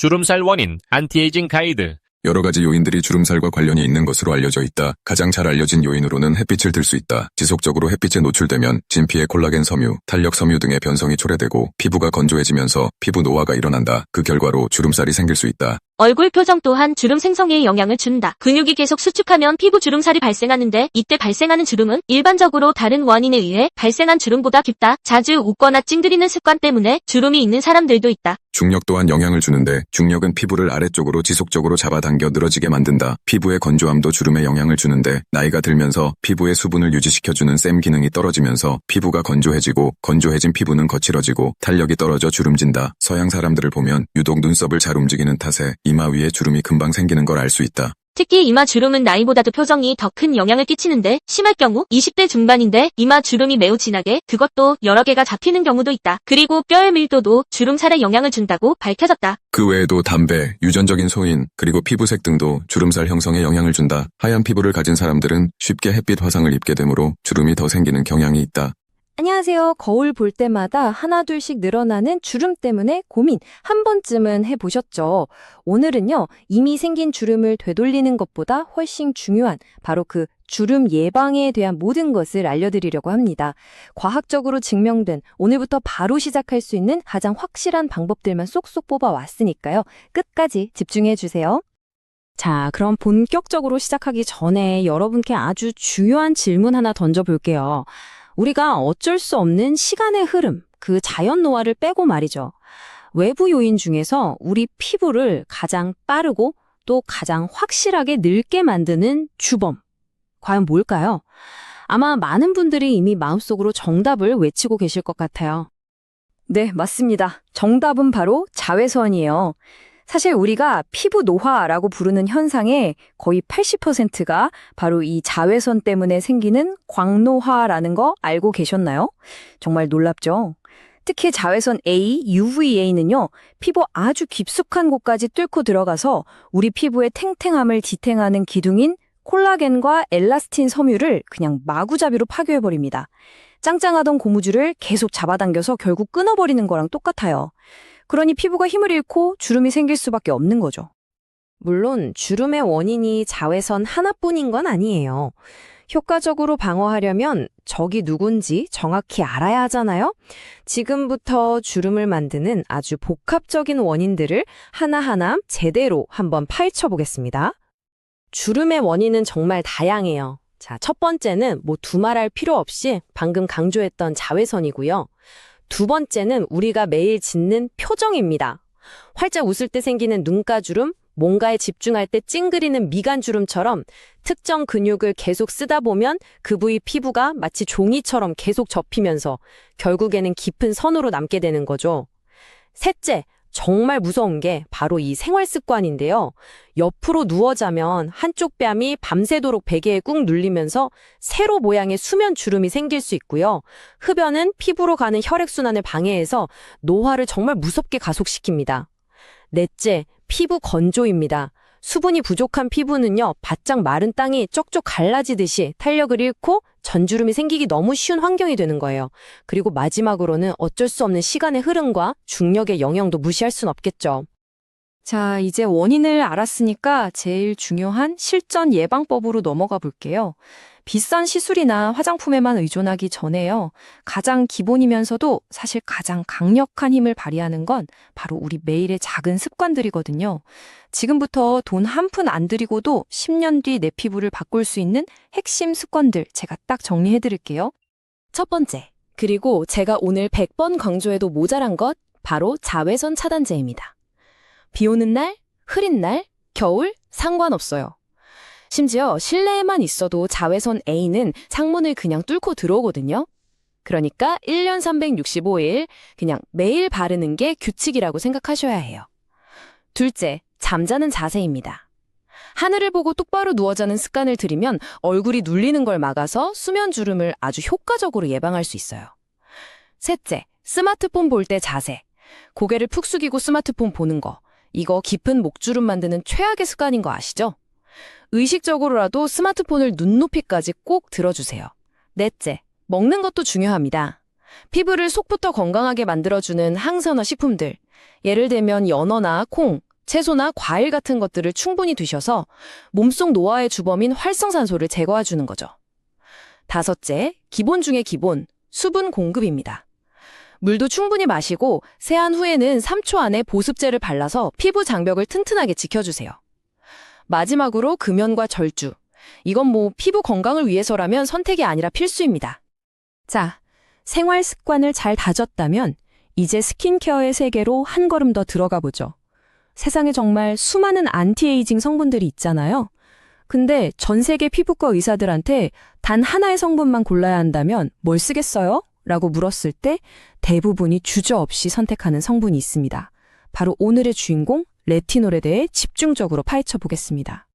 주름살 원인 안티에이징 가이드. 여러 가지 요인들이 주름살과 관련이 있는 것으로 알려져 있다. 가장 잘 알려진 요인으로는 햇빛을 들 수 있다. 지속적으로 햇빛에 노출되면 진피의 콜라겐 섬유, 탄력 섬유 등의 변성이 초래되고 피부가 건조해지면서 피부 노화가 일어난다. 그 결과로 주름살이 생길 수 있다. 얼굴 표정 또한 주름 생성에 영향을 준다. 근육이 계속 수축하면 피부 주름살이 발생하는데 이때 발생하는 주름은 일반적으로 다른 원인에 의해 발생한 주름보다 깊다. 자주 웃거나 찡그리는 습관 때문에 주름이 있는 사람들도 있다. 중력 또한 영향을 주는데 중력은 피부를 아래쪽으로 지속적으로 잡아당겨 늘어지게 만든다. 피부의 건조함도 주름에 영향을 주는데 나이가 들면서 피부의 수분을 유지시켜주는 샘 기능이 떨어지면서 피부가 건조해지고 건조해진 피부는 거칠어지고 탄력이 떨어져 주름진다. 서양 사람들을 보면 유독 눈썹을 잘 움직이는 탓에 이마 위에 주름이 금방 생기는 걸 알 수 있다. 특히 이마 주름은 나이보다도 표정이 더 큰 영향을 끼치는데 심할 경우 20대 중반인데 이마 주름이 매우 진하게 그것도 여러 개가 잡히는 경우도 있다. 그리고 뼈의 밀도도 주름살에 영향을 준다고 밝혀졌다. 그 외에도 담배, 유전적인 소인, 그리고 피부색 등도 주름살 형성에 영향을 준다. 하얀 피부를 가진 사람들은 쉽게 햇빛 화상을 입게 되므로 주름이 더 생기는 경향이 있다. 안녕하세요. 거울 볼 때마다 하나둘씩 늘어나는 주름 때문에 고민 한 번쯤은 해보셨죠? 오늘은요, 이미 생긴 주름을 되돌리는 것보다 훨씬 중요한 바로 그 주름 예방에 대한 모든 것을 알려드리려고 합니다. 과학적으로 증명된 오늘부터 바로 시작할 수 있는 가장 확실한 방법들만 쏙쏙 뽑아왔으니까요. 끝까지 집중해주세요. 자, 그럼 본격적으로 시작하기 전에 여러분께 아주 중요한 질문 하나 던져볼게요. 우리가 어쩔 수 없는 시간의 흐름, 그 자연 노화를 빼고 말이죠. 외부 요인 중에서 우리 피부를 가장 빠르고 또 가장 확실하게 늙게 만드는 주범. 과연 뭘까요? 아마 많은 분들이 이미 마음속으로 정답을 외치고 계실 것 같아요. 네, 맞습니다. 정답은 바로 자외선이에요. 사실 우리가 피부 노화라고 부르는 현상의 거의 80%가 바로 이 자외선 때문에 생기는 광노화라는 거 알고 계셨나요? 정말 놀랍죠? 특히 자외선 A, UVA는요, 피부 아주 깊숙한 곳까지 뚫고 들어가서 우리 피부의 탱탱함을 지탱하는 기둥인 콜라겐과 엘라스틴 섬유를 그냥 마구잡이로 파괴해버립니다. 짱짱하던 고무줄을 계속 잡아당겨서 결국 끊어버리는 거랑 똑같아요. 그러니 피부가 힘을 잃고 주름이 생길 수밖에 없는 거죠. 물론 주름의 원인이 자외선 하나뿐인 건 아니에요. 효과적으로 방어하려면 적이 누군지 정확히 알아야 하잖아요. 지금부터 주름을 만드는 아주 복합적인 원인들을 하나하나 제대로 한번 파헤쳐 보겠습니다. 주름의 원인은 정말 다양해요. 자, 첫 번째는 두말할 필요 없이 방금 강조했던 자외선이고요. 두 번째는 우리가 매일 짓는 표정입니다. 활짝 웃을 때 생기는 눈가주름, 뭔가에 집중할 때 찡그리는 미간주름처럼 특정 근육을 계속 쓰다 보면 그 부위 피부가 마치 종이처럼 계속 접히면서 결국에는 깊은 선으로 남게 되는 거죠. 셋째, 정말 무서운 게 바로 이 생활 습관인데요. 옆으로 누워 자면 한쪽 뺨이 밤새도록 베개에 꾹 눌리면서 세로 모양의 수면 주름이 생길 수 있고요. 흡연은 피부로 가는 혈액순환을 방해해서 노화를 정말 무섭게 가속시킵니다. 넷째, 피부 건조입니다. 수분이 부족한 피부는요, 바짝 마른 땅이 쪽쪽 갈라지듯이 탄력을 잃고 전주름이 생기기 너무 쉬운 환경이 되는 거예요. 그리고 마지막으로는 어쩔 수 없는 시간의 흐름과 중력의 영향도 무시할 순 없겠죠. 자, 이제 원인을 알았으니까 제일 중요한 실전 예방법으로 넘어가 볼게요. 비싼 시술이나 화장품에만 의존하기 전에요. 가장 기본이면서도 사실 가장 강력한 힘을 발휘하는 건 바로 우리 매일의 작은 습관들이거든요. 지금부터 돈 한 푼 안 들이고도 10년 뒤 내 피부를 바꿀 수 있는 핵심 습관들 제가 딱 정리해드릴게요. 첫 번째, 그리고 제가 오늘 100번 강조해도 모자란 것, 바로 자외선 차단제입니다. 비 오는 날, 흐린 날, 겨울, 상관없어요. 심지어 실내에만 있어도 자외선 A는 창문을 그냥 뚫고 들어오거든요. 그러니까 1년 365일 그냥 매일 바르는 게 규칙이라고 생각하셔야 해요. 둘째, 잠자는 자세입니다. 하늘을 보고 똑바로 누워 자는 습관을 들이면 얼굴이 눌리는 걸 막아서 수면 주름을 아주 효과적으로 예방할 수 있어요. 셋째, 스마트폰 볼 때 자세. 고개를 푹 숙이고 스마트폰 보는 거. 이거 깊은 목주름 만드는 최악의 습관인 거 아시죠? 의식적으로라도 스마트폰을 눈높이까지 꼭 들어주세요. 넷째, 먹는 것도 중요합니다. 피부를 속부터 건강하게 만들어주는 항산화 식품들. 예를 들면 연어나 콩, 채소나 과일 같은 것들을 충분히 드셔서 몸속 노화의 주범인 활성산소를 제거해 주는 거죠. 다섯째, 기본 중에 기본, 수분 공급입니다. 물도 충분히 마시고 세안 후에는 3초 안에 보습제를 발라서 피부 장벽을 튼튼하게 지켜주세요. 마지막으로 금연과 절주. 이건 피부 건강을 위해서라면 선택이 아니라 필수입니다. 자, 생활 습관을 잘 다졌다면 이제 스킨케어의 세계로 한 걸음 더 들어가 보죠. 세상에 정말 수많은 안티에이징 성분들이 있잖아요. 근데 전 세계 피부과 의사들한테 단 하나의 성분만 골라야 한다면 뭘 쓰겠어요? 라고 물었을 때 대부분이 주저없이 선택하는 성분이 있습니다. 바로 오늘의 주인공 레티놀에 대해 집중적으로 파헤쳐 보겠습니다.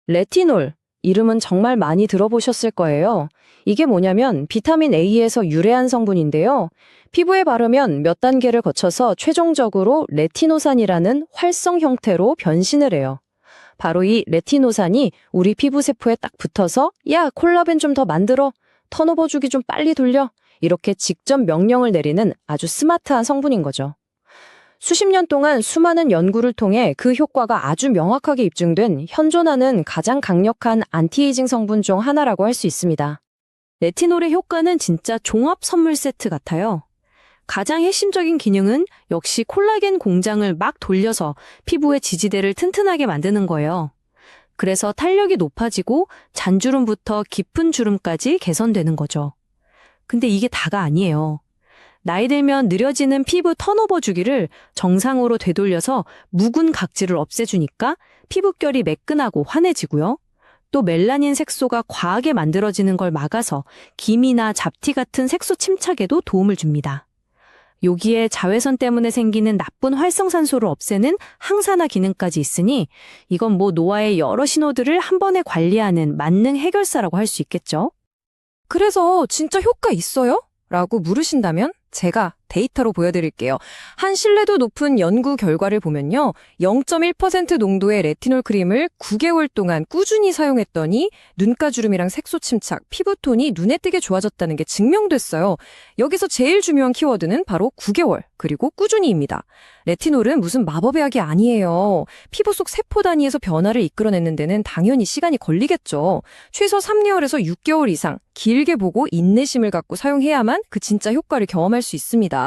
레티놀, 이름은 정말 많이 들어보셨을 거예요. 이게 뭐냐면 비타민 A에서 유래한 성분인데요. 피부에 바르면 몇 단계를 거쳐서 최종적으로 레티노산이라는 활성 형태로 변신을 해요. 바로 이 레티노산이 우리 피부 세포에 딱 붙어서 야, 콜라겐 좀 더 만들어, 턴오버 주기 좀 빨리 돌려, 이렇게 직접 명령을 내리는 아주 스마트한 성분인 거죠. 수십 년 동안 수많은 연구를 통해 그 효과가 아주 명확하게 입증된 현존하는 가장 강력한 안티에이징 성분 중 하나라고 할 수 있습니다. 레티놀의 효과는 진짜 종합 선물 세트 같아요. 가장 핵심적인 기능은 역시 콜라겐 공장을 막 돌려서 피부의 지지대를 튼튼하게 만드는 거예요. 그래서 탄력이 높아지고 잔주름부터 깊은 주름까지 개선되는 거죠. 근데 이게 다가 아니에요. 나이 들면 느려지는 피부 턴오버 주기를 정상으로 되돌려서 묵은 각질을 없애주니까 피부결이 매끈하고 환해지고요. 또 멜라닌 색소가 과하게 만들어지는 걸 막아서 기미나 잡티 같은 색소 침착에도 도움을 줍니다. 여기에 자외선 때문에 생기는 나쁜 활성산소를 없애는 항산화 기능까지 있으니 이건 노화의 여러 신호들을 한 번에 관리하는 만능 해결사라고 할 수 있겠죠. 그래서 진짜 효과 있어요? 라고 물으신다면 제가 데이터로 보여드릴게요. 한 신뢰도 높은 연구 결과를 보면요. 0.1% 농도의 레티놀 크림을 9개월 동안 꾸준히 사용했더니 눈가주름이랑 색소 침착, 피부톤이 눈에 띄게 좋아졌다는 게 증명됐어요. 여기서 제일 중요한 키워드는 바로 9개월, 그리고 꾸준히입니다. 레티놀은 무슨 마법의 약이 아니에요. 피부 속 세포 단위에서 변화를 이끌어내는 데는 당연히 시간이 걸리겠죠. 최소 3개월에서 6개월 이상 길게 보고 인내심을 갖고 사용해야만 그 진짜 효과를 경험할 수 있습니다.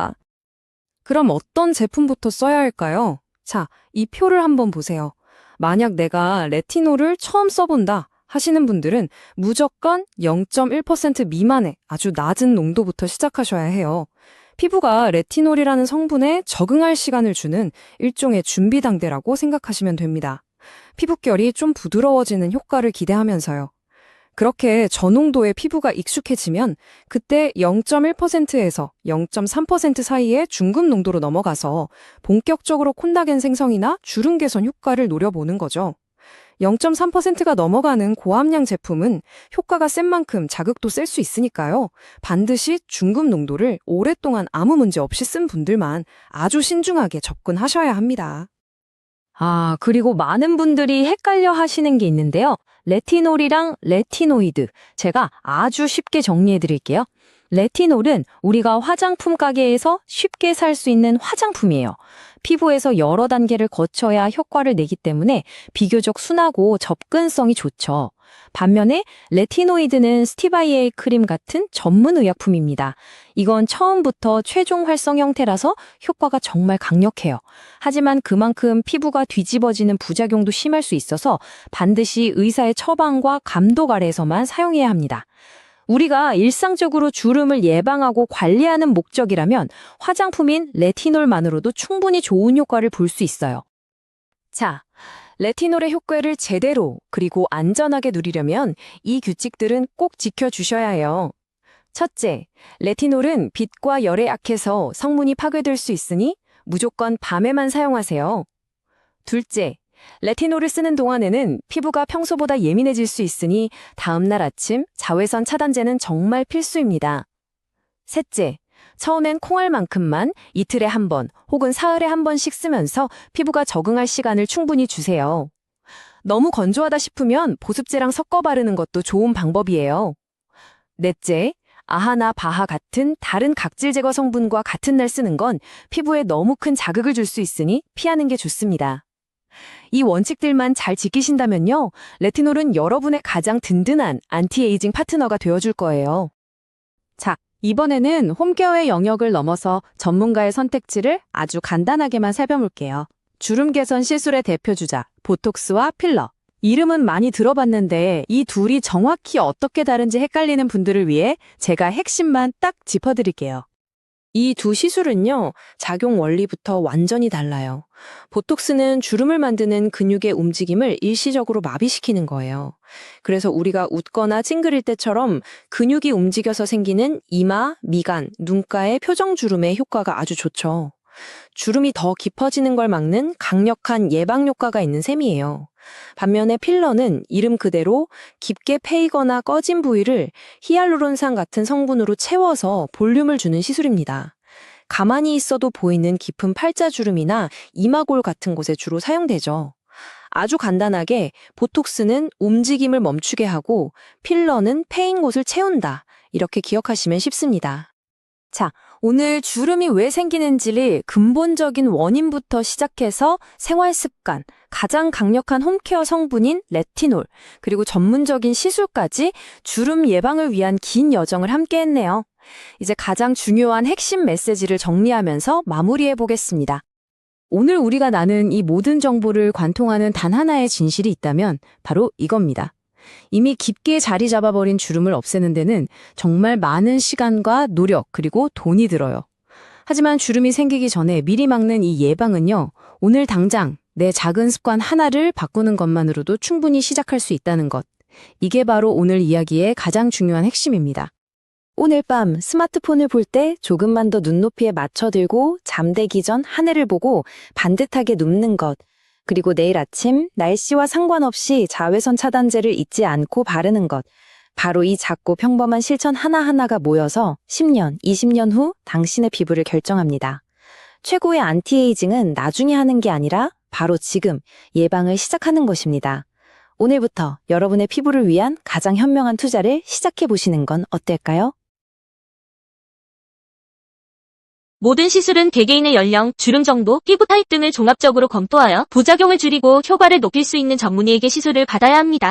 그럼 어떤 제품부터 써야 할까요? 자, 이 표를 한번 보세요. 만약 내가 레티놀을 처음 써본다 하시는 분들은 무조건 0.1% 미만의 아주 낮은 농도부터 시작하셔야 해요. 피부가 레티놀이라는 성분에 적응할 시간을 주는 일종의 준비 단계라고 생각하시면 됩니다. 피부결이 좀 부드러워지는 효과를 기대하면서요. 그렇게 저농도의 피부가 익숙해지면 그때 0.1%에서 0.3% 사이의 중급 농도로 넘어가서 본격적으로 콜라겐 생성이나 주름 개선 효과를 노려보는 거죠. 0.3%가 넘어가는 고함량 제품은 효과가 센 만큼 자극도 셀 수 있으니까요. 반드시 중급 농도를 오랫동안 아무 문제 없이 쓴 분들만 아주 신중하게 접근하셔야 합니다. 그리고 많은 분들이 헷갈려 하시는 게 있는데요. 레티놀이랑 레티노이드. 제가 아주 쉽게 정리해 드릴게요. 레티놀은 우리가 화장품 가게에서 쉽게 살 수 있는 화장품이에요. 피부에서 여러 단계를 거쳐야 효과를 내기 때문에 비교적 순하고 접근성이 좋죠. 반면에 레티노이드는 스티바이에이 크림 같은 전문 의약품입니다. 이건 처음부터 최종 활성 형태라서 효과가 정말 강력해요. 하지만 그만큼 피부가 뒤집어지는 부작용도 심할 수 있어서 반드시 의사의 처방과 감독 아래에서만 사용해야 합니다. 우리가 일상적으로 주름을 예방하고 관리하는 목적이라면 화장품인 레티놀만으로도 충분히 좋은 효과를 볼 수 있어요. 자, 레티놀의 효과를 제대로 그리고 안전하게 누리려면 이 규칙들은 꼭 지켜주셔야 해요. 첫째, 레티놀은 빛과 열에 약해서 성분이 파괴될 수 있으니 무조건 밤에만 사용하세요. 둘째, 레티놀을 쓰는 동안에는 피부가 평소보다 예민해질 수 있으니 다음날 아침 자외선 차단제는 정말 필수입니다. 셋째, 처음엔 콩알만큼만 이틀에 한 번 혹은 사흘에 한 번씩 쓰면서 피부가 적응할 시간을 충분히 주세요. 너무 건조하다 싶으면 보습제랑 섞어 바르는 것도 좋은 방법이에요. 넷째, 아하나 바하 같은 다른 각질 제거 성분과 같은 날 쓰는 건 피부에 너무 큰 자극을 줄 수 있으니 피하는 게 좋습니다. 이 원칙들만 잘 지키신다면요, 레티놀은 여러분의 가장 든든한 안티에이징 파트너가 되어줄 거예요. 자, 이번에는 홈케어의 영역을 넘어서 전문가의 선택지를 아주 간단하게만 살펴볼게요. 주름 개선 시술의 대표 주자, 보톡스와 필러. 이름은 많이 들어봤는데 이 둘이 정확히 어떻게 다른지 헷갈리는 분들을 위해 제가 핵심만 딱 짚어드릴게요. 이 두 시술은요, 작용 원리부터 완전히 달라요. 보톡스는 주름을 만드는 근육의 움직임을 일시적으로 마비시키는 거예요. 그래서 우리가 웃거나 찡그릴 때처럼 근육이 움직여서 생기는 이마, 미간, 눈가의 표정 주름의 효과가 아주 좋죠. 주름이 더 깊어지는 걸 막는 강력한 예방 효과가 있는 셈이에요. 반면에 필러는 이름 그대로 깊게 패이거나 꺼진 부위를 히알루론산 같은 성분으로 채워서 볼륨을 주는 시술입니다. 가만히 있어도 보이는 깊은 팔자주름이나 이마골 같은 곳에 주로 사용되죠. 아주 간단하게 보톡스는 움직임을 멈추게 하고 필러는 패인 곳을 채운다. 이렇게 기억하시면 쉽습니다. 자, 오늘 주름이 왜 생기는지 근본적인 원인부터 시작해서 생활 습관, 가장 강력한 홈케어 성분인 레티놀, 그리고 전문적인 시술까지 주름 예방을 위한 긴 여정을 함께 했네요. 이제 가장 중요한 핵심 메시지를 정리하면서 마무리해 보겠습니다. 오늘 우리가 나눈 이 모든 정보를 관통하는 단 하나의 진실이 있다면 바로 이겁니다. 이미 깊게 자리 잡아버린 주름을 없애는 데는 정말 많은 시간과 노력 그리고 돈이 들어요. 하지만 주름이 생기기 전에 미리 막는 이 예방은요, 오늘 당장 내 작은 습관 하나를 바꾸는 것만으로도 충분히 시작할 수 있다는 것. 이게 바로 오늘 이야기의 가장 중요한 핵심입니다. 오늘 밤 스마트폰을 볼 때 조금만 더 눈높이에 맞춰 들고 잠들기 전 하늘을 보고 반듯하게 눕는 것. 그리고 내일 아침 날씨와 상관없이 자외선 차단제를 잊지 않고 바르는 것. 바로 이 작고 평범한 실천 하나하나가 모여서 10년, 20년 후 당신의 피부를 결정합니다. 최고의 안티에이징은 나중에 하는 게 아니라 바로 지금 예방을 시작하는 것입니다. 오늘부터 여러분의 피부를 위한 가장 현명한 투자를 시작해 보시는 건 어떨까요? 모든 시술은 개개인의 연령, 주름 정도, 피부 타입 등을 종합적으로 검토하여 부작용을 줄이고 효과를 높일 수 있는 전문의에게 시술을 받아야 합니다.